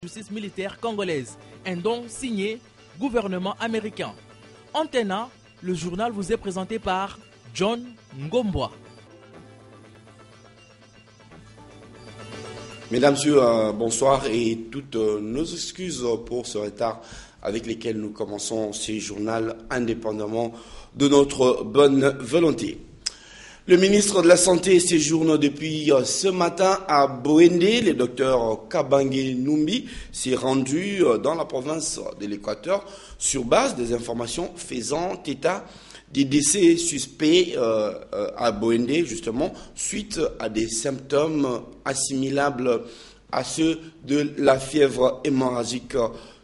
Justice militaire congolaise, un don signé gouvernement américain. Antena, le journal vous est présenté par John Ngomboa. Mesdames, Messieurs, bonsoir et toutes nos excuses pour ce retard avec lesquels nous commençons ce journal indépendamment de notre bonne volonté. Le ministre de la Santé séjourne depuis ce matin à Boende. Le docteur Kabange Numbi s'est rendu dans la province de l'Équateur sur base des informations faisant état des décès suspects à Boende, justement, suite à des symptômes assimilables à ceux de la fièvre hémorragique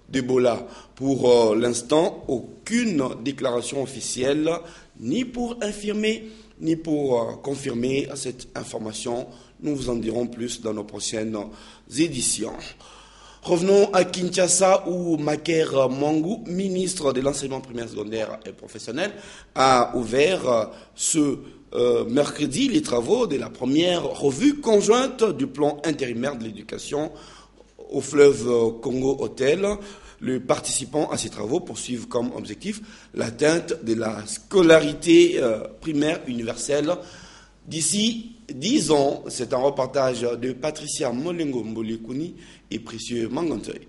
d'Ebola. Pour l'instant, aucune déclaration officielle, ni pour infirmer, ni pour confirmer cette information. Nous vous en dirons plus dans nos prochaines éditions. Revenons à Kinshasa où Maker Mwangu, ministre de l'enseignement primaire, secondaire et professionnel, a ouvert ce mercredi les travaux de la première revue conjointe du plan intérimaire de l'éducation au fleuve Congo Hôtel. Les participants à ces travaux poursuivent comme objectif l'atteinte de la scolarité primaire universelle d'ici 10 ans. C'est un reportage de Patricia Molengo Mbolekuni et Précieux Mangantoy.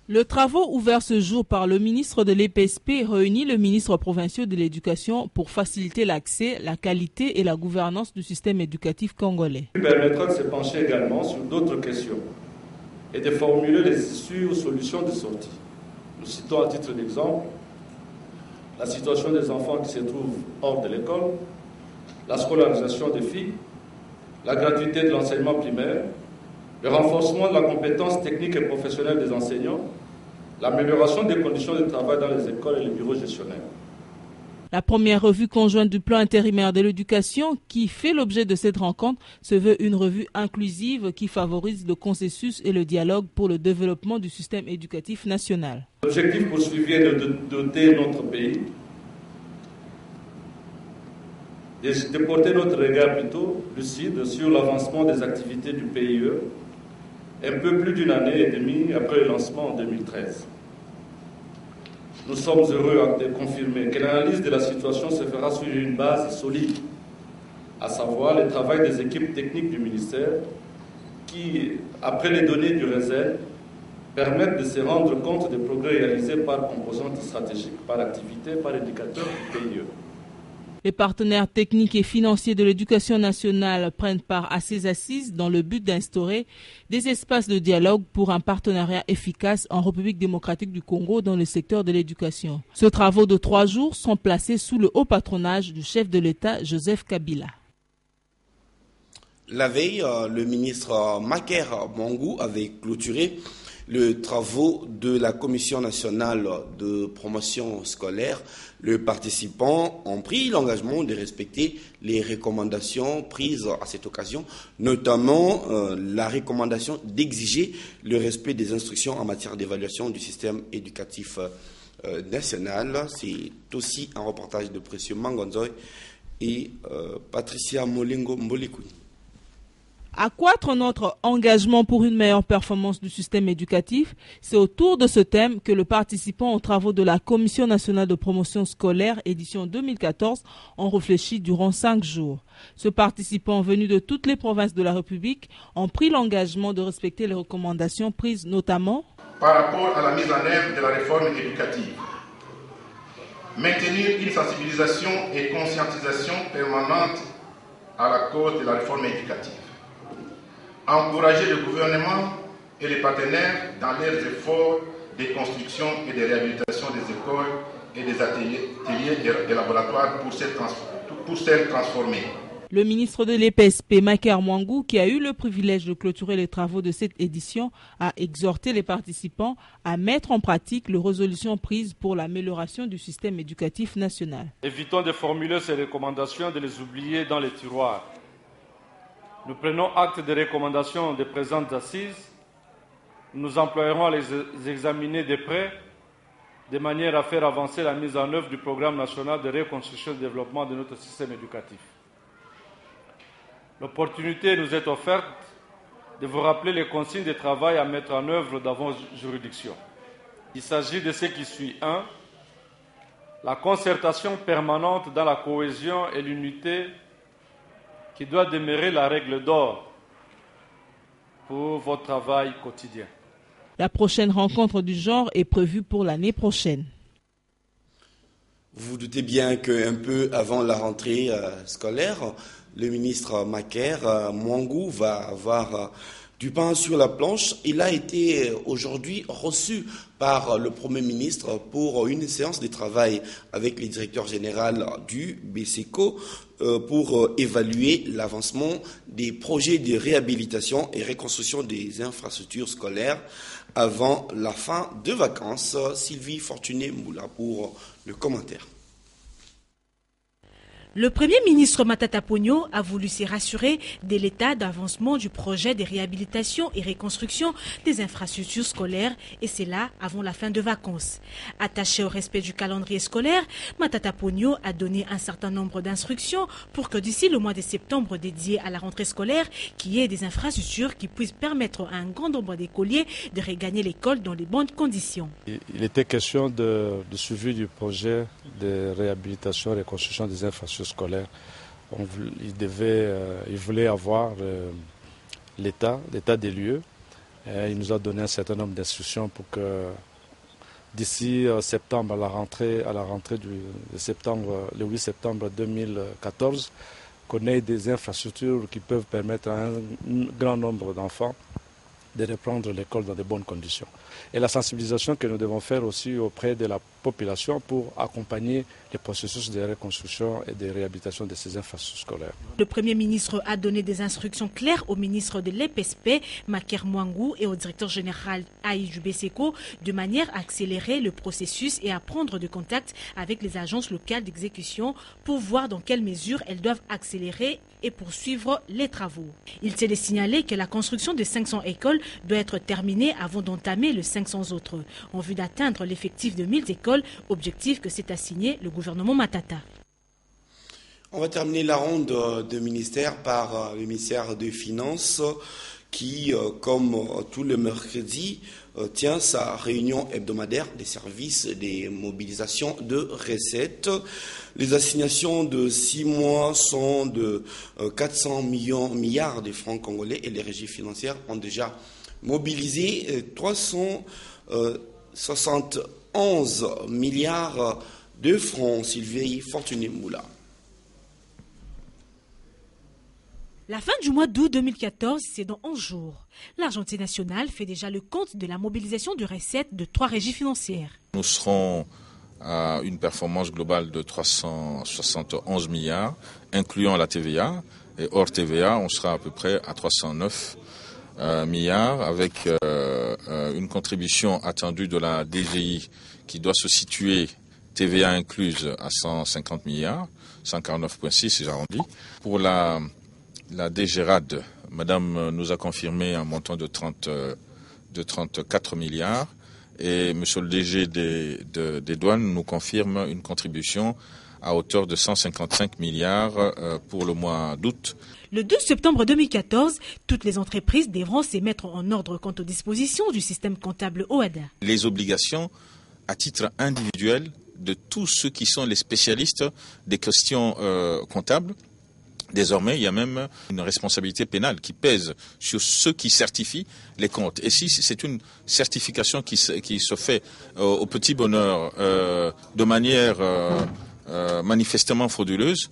Le travaux ouvert ce jour par le ministre de l'EPSP réunit le ministre provincial de l'Éducation pour faciliter l'accès, la qualité et la gouvernance du système éducatif congolais. Il permettra de se pencher également sur d'autres questions et de formuler les issues ou solutions de sortie. Nous citons à titre d'exemple la situation des enfants qui se trouvent hors de l'école, la scolarisation des filles, la gratuité de l'enseignement primaire, le renforcement de la compétence technique et professionnelle des enseignants, l'amélioration des conditions de travail dans les écoles et les bureaux gestionnaires. La première revue conjointe du plan intérimaire de l'éducation qui fait l'objet de cette rencontre se veut une revue inclusive qui favorise le consensus et le dialogue pour le développement du système éducatif national. L'objectif poursuivi est de doter notre pays, de porter notre regard plutôt lucide sur l'avancement des activités du PIE un peu plus d'une année et demie après le lancement en 2013. Nous sommes heureux de confirmer que l'analyse de la situation se fera sur une base solide, à savoir le travail des équipes techniques du ministère qui, après les données du RESEL, permettent de se rendre compte des progrès réalisés par composante stratégique, par activité, par indicateur du PIE. Les partenaires techniques et financiers de l'éducation nationale prennent part à ces assises dans le but d'instaurer des espaces de dialogue pour un partenariat efficace en République démocratique du Congo dans le secteur de l'éducation. Ces travaux de 3 jours sont placés sous le haut patronage du chef de l'État, Joseph Kabila. La veille, le ministre Maker Mwangu avait clôturé les travaux de la Commission nationale de promotion scolaire. Les participants ont pris l'engagement de respecter les recommandations prises à cette occasion, notamment la recommandation d'exiger le respect des instructions en matière d'évaluation du système éducatif national. C'est aussi un reportage de Précieux Manganzoy et Patricia Molengo Mbolekuni. Accroître notre engagement pour une meilleure performance du système éducatif, c'est autour de ce thème que les participants aux travaux de la Commission nationale de promotion scolaire édition 2014 ont réfléchi durant 5 jours. Ces participants venus de toutes les provinces de la République ont pris l'engagement de respecter les recommandations prises notamment par rapport à la mise en œuvre de la réforme éducative. Maintenir une sensibilisation et conscientisation permanente à la cause de la réforme éducative. Encourager le gouvernement et les partenaires dans leurs efforts de construction et de réhabilitation des écoles et des ateliers et laboratoires pour se transformer. Le ministre de l'EPSP, Maker Mwangu, qui a eu le privilège de clôturer les travaux de cette édition, a exhorté les participants à mettre en pratique les résolutions prises pour l'amélioration du système éducatif national. Évitons de formuler ces recommandations et de les oublier dans les tiroirs. Nous prenons acte des recommandations des présentes assises. Nous employerons à les examiner de près, de manière à faire avancer la mise en œuvre du programme national de reconstruction et de développement de notre système éducatif. L'opportunité nous est offerte de vous rappeler les consignes de travail à mettre en œuvre dans vos juridictions. Il s'agit de ce qui suit. 1. La concertation permanente dans la cohésion et l'unité qui doit demeurer la règle d'or pour votre travail quotidien. La prochaine rencontre du genre est prévue pour l'année prochaine. Vous vous doutez bien qu'un peu avant la rentrée scolaire, le ministre Maker Mwangou va avoir du pain sur la planche. Il a été aujourd'hui reçu par le Premier ministre pour une séance de travail avec le directeur général du BCECO pour évaluer l'avancement des projets de réhabilitation et reconstruction des infrastructures scolaires avant la fin de vacances. Sylvie Fortuné-Moula pour le commentaire. Le Premier ministre Matata Ponyo a voulu se rassurer de l'état d'avancement du projet de réhabilitation et reconstruction des infrastructures scolaires, et c'est là avant la fin de vacances. Attaché au respect du calendrier scolaire, Matata Ponyo a donné un certain nombre d'instructions pour que d'ici le mois de septembre dédié à la rentrée scolaire, qu'il y ait des infrastructures qui puissent permettre à un grand nombre d'écoliers de regagner l'école dans les bonnes conditions. Il était question de suivi du projet de réhabilitation et reconstruction des infrastructures scolaires. Il voulait avoir l'état des lieux. Il nous a donné un certain nombre d'instructions pour que d'ici septembre, à la rentrée de septembre, le 8 septembre 2014, qu'on ait des infrastructures qui peuvent permettre à un grand nombre d'enfants de reprendre l'école dans de bonnes conditions. Et la sensibilisation que nous devons faire aussi auprès de la population pour accompagner les processus de reconstruction et de réhabilitation de ces infrastructures scolaires. Le Premier ministre a donné des instructions claires au ministre de l'EPSP, Maker Mwangou, et au directeur général AI du BCECO de manière à accélérer le processus et à prendre de contact avec les agences locales d'exécution pour voir dans quelle mesure elles doivent accélérer et poursuivre les travaux. Il s'est signalé que la construction de 500 écoles doit être terminée avant d'entamer les 500 autres, en vue d'atteindre l'effectif de 1000 écoles, objectif que s'est assigné le gouvernement Matata. On va terminer la ronde de ministères par le ministère des Finances qui, comme tout le mercredi, tient sa réunion hebdomadaire des services des mobilisations de recettes. Les assignations de 6 mois sont de 400 milliards de francs congolais et les régies financières ont déjà mobilisé 371 milliards de francs. Sylvie Fortuné-Moula. La fin du mois d'août 2014, c'est dans 11 jours. L'Argentine nationale fait déjà le compte de la mobilisation de recettes de 3 régies financières. Nous serons à une performance globale de 371 milliards, incluant la TVA. Et hors TVA, on sera à peu près à 309 milliards, avec une contribution attendue de la DGI qui doit se situer, TVA incluse, à 150 milliards, 149,6 si j'arrondis. Pour la DGRAD, Madame nous a confirmé un montant de 34 milliards et Monsieur le DG des douanes nous confirme une contribution à hauteur de 155 milliards pour le mois d'août. Le 12 septembre 2014, toutes les entreprises devront se mettre en ordre quant aux dispositions du système comptable OHADA. Les obligations à titre individuel de tous ceux qui sont les spécialistes des questions comptables. Désormais, il y a même une responsabilité pénale qui pèse sur ceux qui certifient les comptes. Et si c'est une certification qui se fait au petit bonheur de manière manifestement frauduleuse,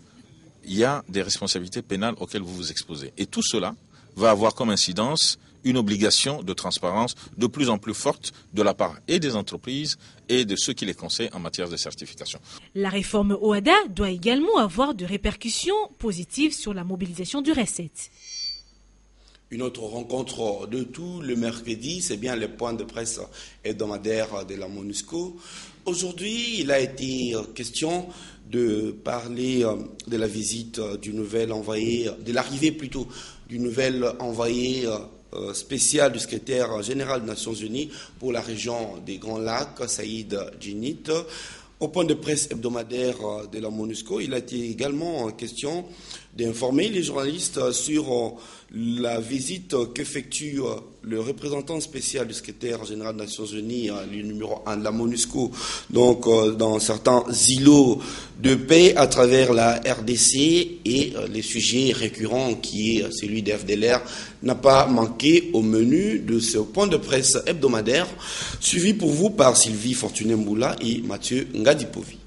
il y a des responsabilités pénales auxquelles vous vous exposez. Et tout cela va avoir comme incidence une obligation de transparence de plus en plus forte de la part et des entreprises et de ceux qui les conseillent en matière de certification. La réforme OHADA doit également avoir de répercussions positives sur la mobilisation du recette. Une autre rencontre de tout le mercredi, c'est bien le point de presse hebdomadaire de la MONUSCO. Aujourd'hui, il a été question de parler de la visite du nouvel envoyé, de l'arrivée plutôt du nouvel envoyé spécial du secrétaire général des Nations Unies pour la région des Grands Lacs, Saïd Djinnit. Au point de presse hebdomadaire de la MONUSCO, il a été également question d'informer les journalistes sur la visite qu'effectue le représentant spécial du secrétaire général des Nations Unies, le numéro 1 de la MONUSCO, donc dans certains îlots de paix à travers la RDC, et les sujets récurrents qui est celui des FDLR n'a pas manqué au menu de ce point de presse hebdomadaire, suivi pour vous par Sylvie Fortuné-Mboula et Mathieu Ngadipovi.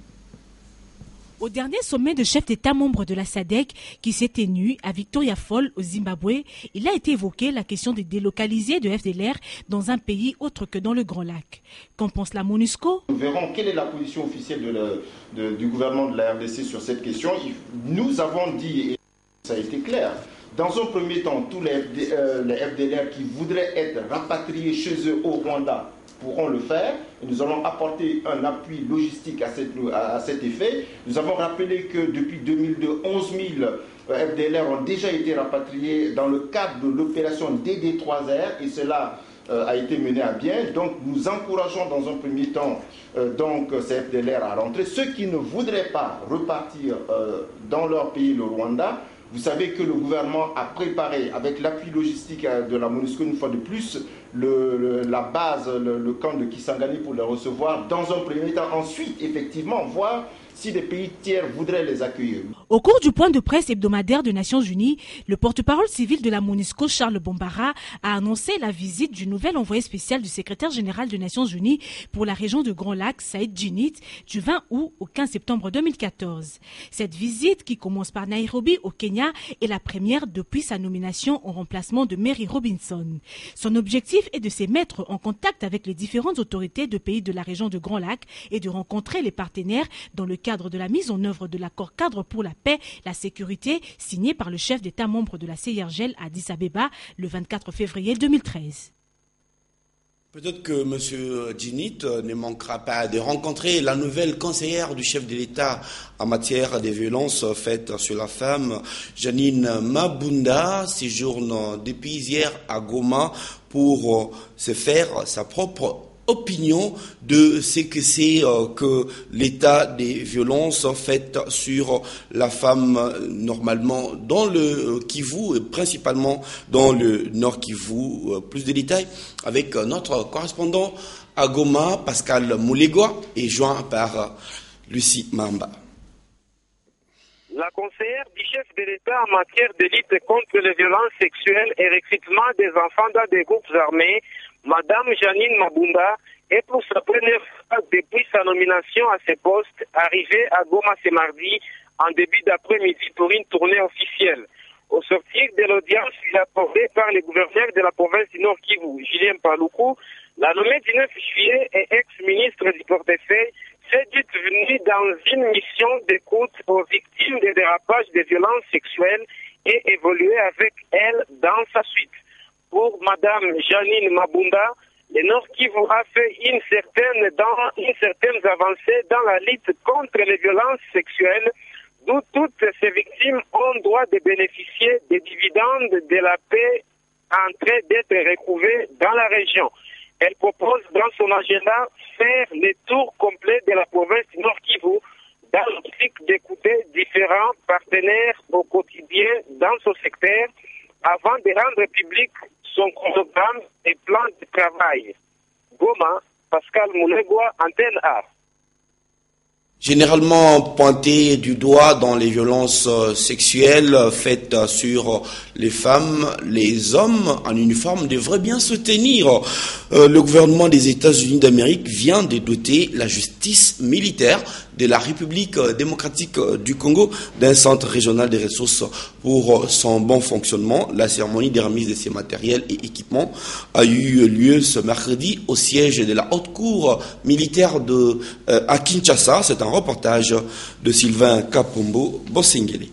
Au dernier sommet de chefs d'État membres de la SADC qui s'est tenu à Victoria Falls au Zimbabwe, il a été évoqué la question de délocaliser de FDLR dans un pays autre que dans le Grand Lac. Qu'en pense la MONUSCO? Nous verrons quelle est la position officielle du gouvernement de la RDC sur cette question. Nous avons dit, et ça a été clair, dans un premier temps, tous les FDLR qui voudraient être rapatriés chez eux au Rwanda pourront le faire. Et nous allons apporter un appui logistique à cet effet. Nous avons rappelé que depuis 2002, 11 000 FDLR ont déjà été rapatriés dans le cadre de l'opération DD3R, et cela a été mené à bien. Donc nous encourageons dans un premier temps ces FDLR à rentrer. Ceux qui ne voudraient pas repartir dans leur pays, le Rwanda, vous savez que le gouvernement a préparé, avec l'appui logistique de la MONUSCO une fois de plus, la base, le camp de Kisangani pour les recevoir dans un premier temps. Ensuite, effectivement, voir si des pays tiers voudraient les accueillir. Au cours du point de presse hebdomadaire des Nations Unies, le porte-parole civil de la MONUSCO, Charles Bombara, a annoncé la visite du nouvel envoyé spécial du secrétaire général des Nations Unies pour la région de Grand Lac, Saïd Djinnit, du 20 août au 15 septembre 2014. Cette visite, qui commence par Nairobi au Kenya, est la première depuis sa nomination en remplacement de Mary Robinson. Son objectif est de se mettre en contact avec les différentes autorités de pays de la région de Grand Lac et de rencontrer les partenaires dans le cadre de la mise en œuvre de l'accord cadre pour la paix, la sécurité, signé par le chef d'État membre de la CIRGL à Addis Abeba le 24 février 2013. Peut-être que M. Djinnit ne manquera pas de rencontrer la nouvelle conseillère du chef de l'État en matière des violences faites sur la femme, Janine Mabunda, séjourne depuis hier à Goma pour se faire sa propre opinion de ce que c'est que l'état des violences faites sur la femme normalement dans le Kivu et principalement dans le Nord Kivu. Plus de détails avec notre correspondant à Goma, Pascal Moulegua, et joint par Lucie Mamba. La conseillère du chef de l'État en matière de lutte contre les violences sexuelles et recrutement des enfants dans des groupes armés, Madame Janine Mabunda, est pour sa première fois depuis sa nomination à ce poste arrivée à Goma ce mardi en début d'après-midi pour une tournée officielle. Au sortir de l'audience accordée par le gouverneur de la province du Nord Kivu, Julien Paluku, la nommée du 9 juillet et ex-ministre du portefeuille s'est dite venue dans une mission d'écoute aux victimes des dérapages de violences sexuelles et évoluer avec elle dans sa suite. Pour Madame Janine Mabunda, le Nord Kivu a fait une certaine avancée dans la lutte contre les violences sexuelles, d'où toutes ces victimes ont droit de bénéficier des dividendes de la paix en train d'être retrouvés dans la région. Elle propose dans son agenda faire le tour complet de la province du Nord Kivu dans l'optique d'écouter différents partenaires au quotidien dans ce secteur avant de rendre public son programme et plan de travail. Goma, Pascal Moulegua, Antenne A. Généralement pointé du doigt dans les violences sexuelles faites sur les femmes, les hommes en uniforme devraient bien se tenir. Le gouvernement des États-Unis d'Amérique vient de doter la justice militaire de la République démocratique du Congo d'un centre régional des ressources pour son bon fonctionnement. La cérémonie de remise de ces matériels et équipements a eu lieu ce mercredi au siège de la haute cour militaire à Kinshasa. C'est un reportage de Sylvain Kapombo Bossingeli.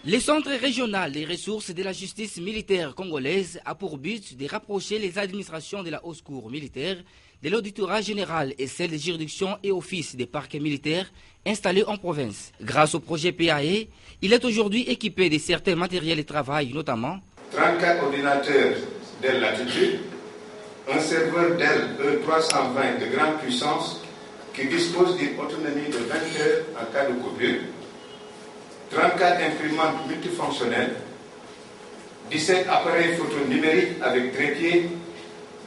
Le centre régional des ressources de la justice militaire congolaise a pour but de rapprocher les administrations de la haute cour militaire de l'auditorat général et celles des juridictions et offices des parquets militaires installés en province. Grâce au projet PAE, il est aujourd'hui équipé de certains matériels de travail, notamment 34 ordinateurs de latitude, un serveur Dell E320 de grande puissance qui dispose d'une autonomie de 20 heures en cas de coupure, 34 imprimantes multifonctionnelles, 17 appareils photo numériques avec trépied,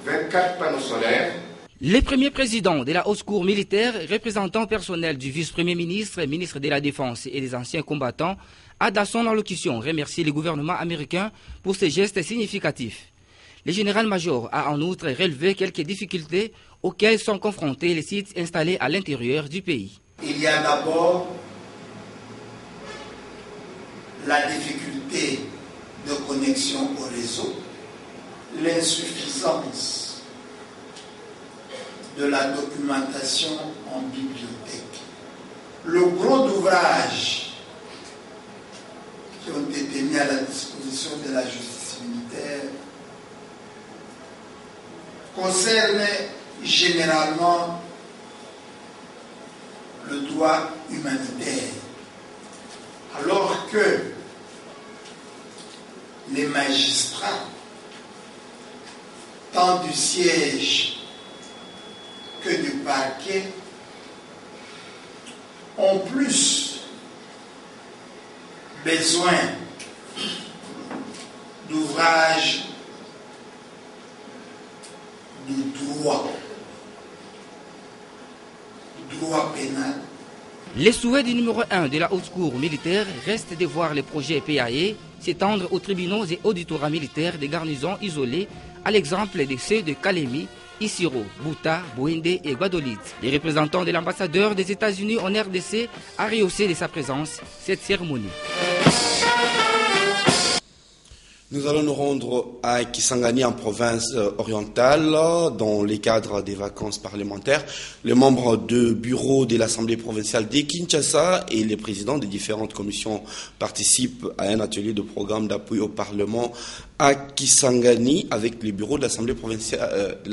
24 panneaux solaires. Les premiers présidents de la haute cour militaire, représentants personnels du vice-premier ministre, ministre de la Défense et des anciens combattants, a dans son allocution remercié le gouvernement américain pour ces gestes significatifs. Le général-major a en outre relevé quelques difficultés auxquelles sont confrontés les sites installés à l'intérieur du pays. Il y a d'abord la difficulté de connexion au réseau, l'insuffisance de la documentation en bibliothèque, le gros d'ouvrages qui ont été mis à la disposition de la justice militaire concerne généralement le droit humanitaire, alors que les magistrats, tant du siège que du parquet, ont plus besoin d'ouvrages du droit pénal. Les souhaits du numéro 1 de la haute cour militaire restent de voir les projets PAE s'étendre aux tribunaux et auditorat militaires des garnisons isolées, à l'exemple de ceux de Kalemi, Isiro, Bouta, Bouende et Guadolid. Les représentants de l'ambassadeur des États-Unis en RDC a rehaussé de sa présence cette cérémonie. Nous allons nous rendre à Kisangani en province orientale dans le cadre des vacances parlementaires. Les membres du bureau de l'Assemblée provinciale de Kinshasa et les présidents des différentes commissions participent à un atelier de programme d'appui au Parlement à Kisangani avec le bureau de l'Assemblée provinciale de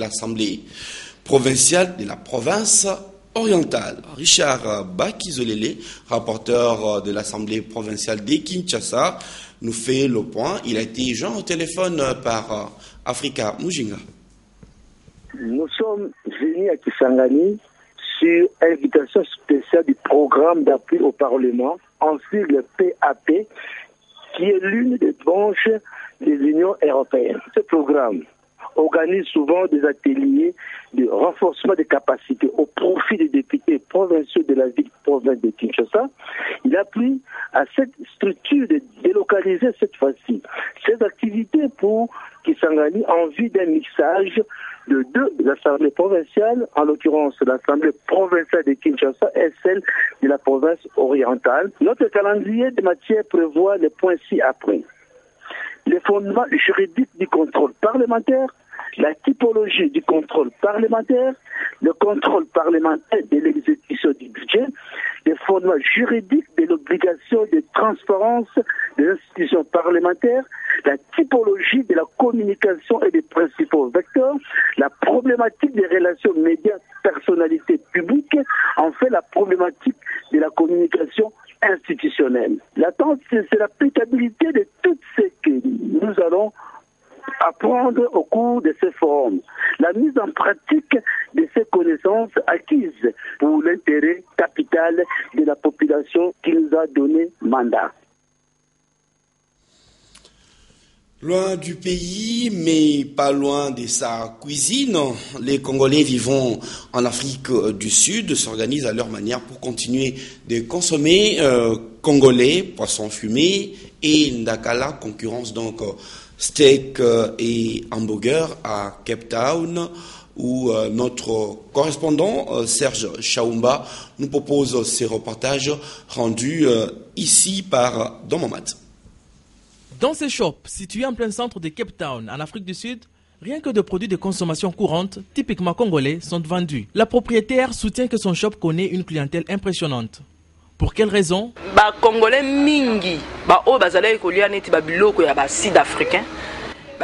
la province orientale. Richard Bakizolele, rapporteur de l'Assemblée provinciale de Kinshasa, nous fait le point. Il a été joint au téléphone par Africa Mujinga. Nous sommes venus à Kisangani sur invitation spéciale du programme d'appui au Parlement, en sigle PAP, qui est l'une des branches de l'Union européenne. Ce programme organise souvent des ateliers de renforcement des capacités au profit des députés provinciaux de la ville province de Kinshasa. Il a pris à cette structure de délocaliser cette fois-ci ces activités pour Kisangani en vue d'un mixage de deux assemblées provinciales, en l'occurrence l'Assemblée provinciale de Kinshasa et celle de la province orientale. Notre calendrier de matière prévoit les points ci-après. Les fondements juridiques du contrôle parlementaire, la typologie du contrôle parlementaire, le contrôle parlementaire de l'exécution du budget, les fondements juridiques de l'obligation de transparence des institutions parlementaires, la typologie de la communication et des principaux vecteurs, la problématique des relations médias-personnalités publiques, enfin la problématique de la communication institutionnelle. L'attente, c'est l'applicabilité de tout ce que nous allons apprendre au cours de ces forums. La mise en pratique de ces connaissances acquises pour l'intérêt capital de la population qui nous a donné mandat. Loin du pays, mais pas loin de sa cuisine, les Congolais vivant en Afrique du Sud s'organisent à leur manière pour continuer de consommer congolais, poissons fumés et ndakala, concurrence donc steak et hamburger à Cape Town, où notre correspondant Serge Chaoumba nous propose ces reportages rendus ici par Domomat. Dans ces shops situés en plein centre de Cape Town, en Afrique du Sud, rien que des produits de consommation courante, typiquement congolais, sont vendus. La propriétaire soutient que son shop connaît une clientèle impressionnante. Pour quelle raison?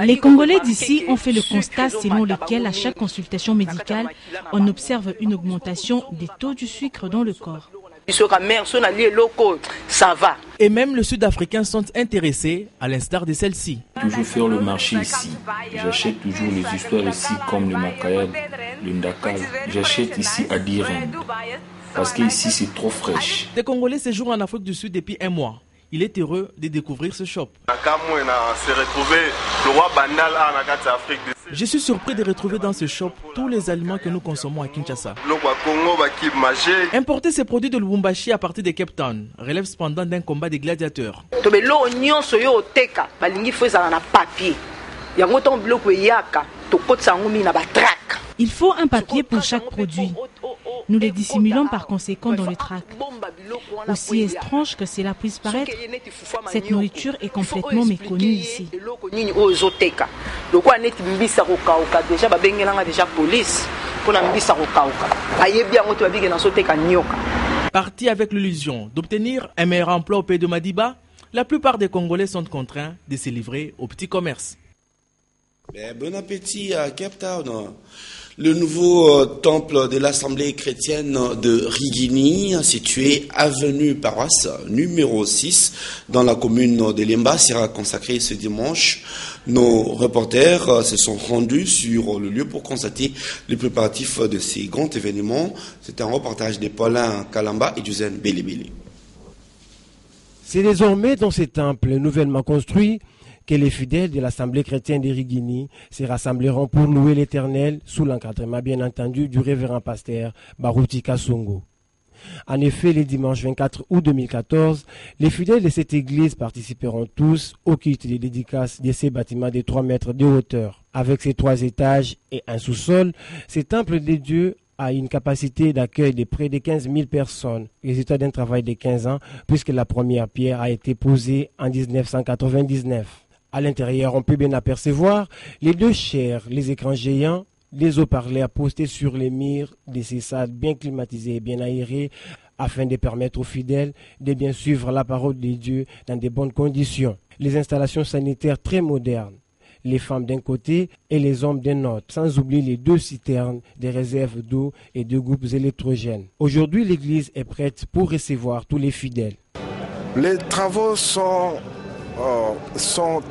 Les Congolais d'ici ont fait le constat selon lequel à chaque consultation médicale, on observe une augmentation des taux du sucre dans le corps. ça va. Et même les Sud-Africains sont intéressés, à l'instar de celle-ci. Toujours faire le marché ici. J'achète toujours les histoires ici comme le Makayal, le Ndakal. J'achète ici à Diren. Parce qu'ici c'est trop fraîche. Des Congolais séjournent en Afrique du Sud depuis un mois. Il est heureux de découvrir ce shop. Je suis surpris de retrouver dans ce shop tous les aliments que nous consommons à Kinshasa. Importer ces produits de Lubumbashi à partir de Cape Town relève cependant d'un combat des gladiateurs. Il faut un papier pour chaque produit. Nous les dissimulons par conséquent dans le trac. Aussi étrange que cela puisse paraître, cette nourriture est complètement méconnue ici. Partis avec l'illusion d'obtenir un meilleur emploi au pays de Madiba, la plupart des Congolais sont contraints de se livrer au petit commerce. Bon appétit à Cape Town. Le nouveau temple de l'Assemblée chrétienne de Rigini, situé avenue Paroisse numéro 6 dans la commune de Lemba, sera consacré ce dimanche. Nos reporters se sont rendus sur le lieu pour constater les préparatifs de ces grands événements. C'est un reportage de Paulin Kalamba et Josène Belébélé. C'est désormais dans ce temple nouvellement construit que les fidèles de l'Assemblée chrétienne de Rigini se rassembleront pour louer l'Éternel sous l'encadrement bien entendu du révérend pasteur Barouti Kassongo. En effet, le dimanche 24 août 2014, les fidèles de cette église participeront tous au culte de dédicace de ces bâtiments de 3 mètres de hauteur. Avec ses 3 étages et un sous-sol, ce temple de Dieu a une capacité d'accueil de près de 15 000 personnes, résultat d'un travail de 15 ans, puisque la première pierre a été posée en 1999. À l'intérieur, on peut bien apercevoir les 2 chairs, les écrans géants, les haut-parleurs postés sur les murs de ces salles bien climatisées et bien aérées afin de permettre aux fidèles de bien suivre la parole de Dieu dans de bonnes conditions. Les installations sanitaires très modernes, les femmes d'un côté et les hommes d'un autre, sans oublier les 2 citernes, des réserves d'eau et 2 groupes électrogènes. Aujourd'hui, l'église est prête pour recevoir tous les fidèles. Les travaux sont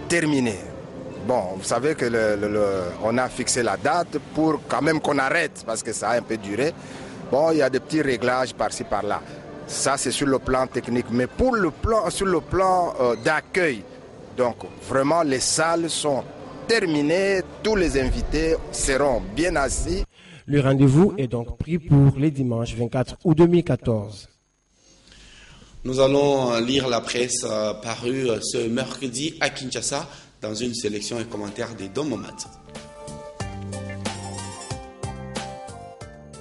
terminés. Bon, vous savez que on a fixé la date pour quand même qu'on arrête parce que ça a un peu duré. Bon, il y a des petits réglages par-ci par-là. Ça, c'est sur le plan technique. Mais sur le plan d'accueil, donc vraiment les salles sont terminées. Tous les invités seront bien assis. Le rendez-vous est donc pris pour les dimanches 24 août 2014. Nous allons lire la presse parue ce mercredi à Kinshasa dans une sélection et commentaire des Dom Momad.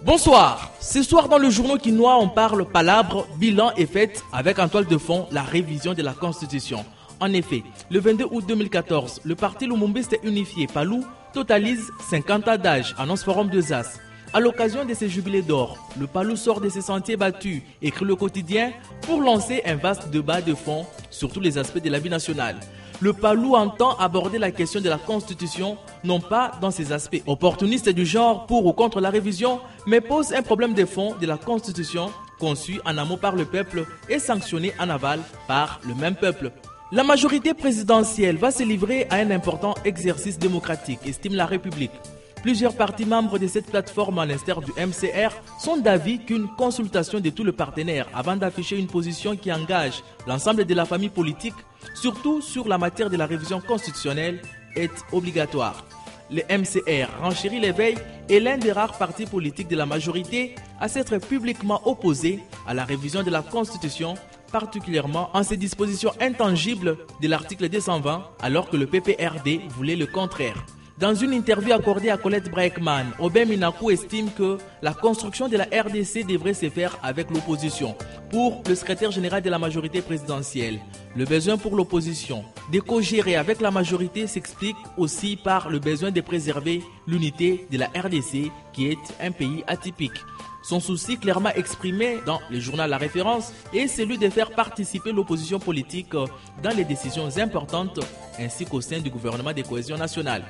Bonsoir. Ce soir dans le journal quinois, on parle palabre, bilan et fête avec en toile de fond la révision de la Constitution. En effet, le 22 août 2014, le parti lumumbiste unifié Palou totalise 50 ans d'âge, annonce Forum de Zas. À l'occasion de ces jubilés d'or, le Palou sort de ses sentiers battus, écrit le quotidien, pour lancer un vaste débat de fond sur tous les aspects de la vie nationale. Le Palou entend aborder la question de la Constitution, non pas dans ses aspects opportunistes du genre pour ou contre la révision, mais pose un problème de fond de la Constitution conçue en amont par le peuple et sanctionnée en aval par le même peuple. La majorité présidentielle va se livrer à un important exercice démocratique, estime la République. Plusieurs partis membres de cette plateforme, à l'instar du MCR, sont d'avis qu'une consultation de tous les partenaires avant d'afficher une position qui engage l'ensemble de la famille politique, surtout sur la matière de la révision constitutionnelle, est obligatoire. Le MCR, renchérit l'éveil, est l'un des rares partis politiques de la majorité à s'être publiquement opposé à la révision de la Constitution, particulièrement en ces dispositions intangibles de l'article 220, alors que le PPRD voulait le contraire. Dans une interview accordée à Colette Braeckman, Aubin Minakou estime que la construction de la RDC devrait se faire avec l'opposition. Pour le secrétaire général de la majorité présidentielle, le besoin pour l'opposition de co-gérer avec la majorité s'explique aussi par le besoin de préserver l'unité de la RDC qui est un pays atypique. Son souci clairement exprimé dans le journal La Référence est celui de faire participer l'opposition politique dans les décisions importantes ainsi qu'au sein du gouvernement de cohésion nationale.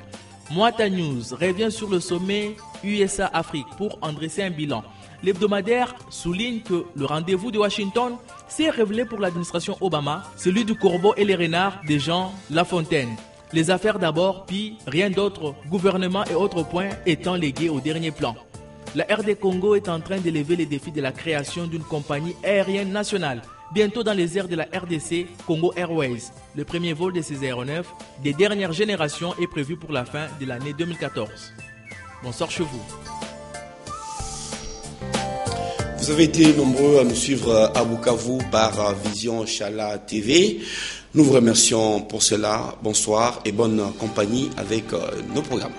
Moata News revient sur le sommet USA-Afrique pour en dresser un bilan. L'hebdomadaire souligne que le rendez-vous de Washington s'est révélé pour l'administration Obama, celui du corbeau et les renards des Jean Lafontaine. Les affaires d'abord, puis rien d'autre, gouvernement et autres points étant légués au dernier plan. La RD Congo est en train d'élever les défis de la création d'une compagnie aérienne nationale, bientôt dans les airs de la RDC, Congo Airways. Le premier vol de ces aéronefs des dernières générations est prévu pour la fin de l'année 2014. Bonsoir chez vous. Vous avez été nombreux à nous suivre à Bukavu par Vision Chala TV. Nous vous remercions pour cela. Bonsoir et bonne compagnie avec nos programmes.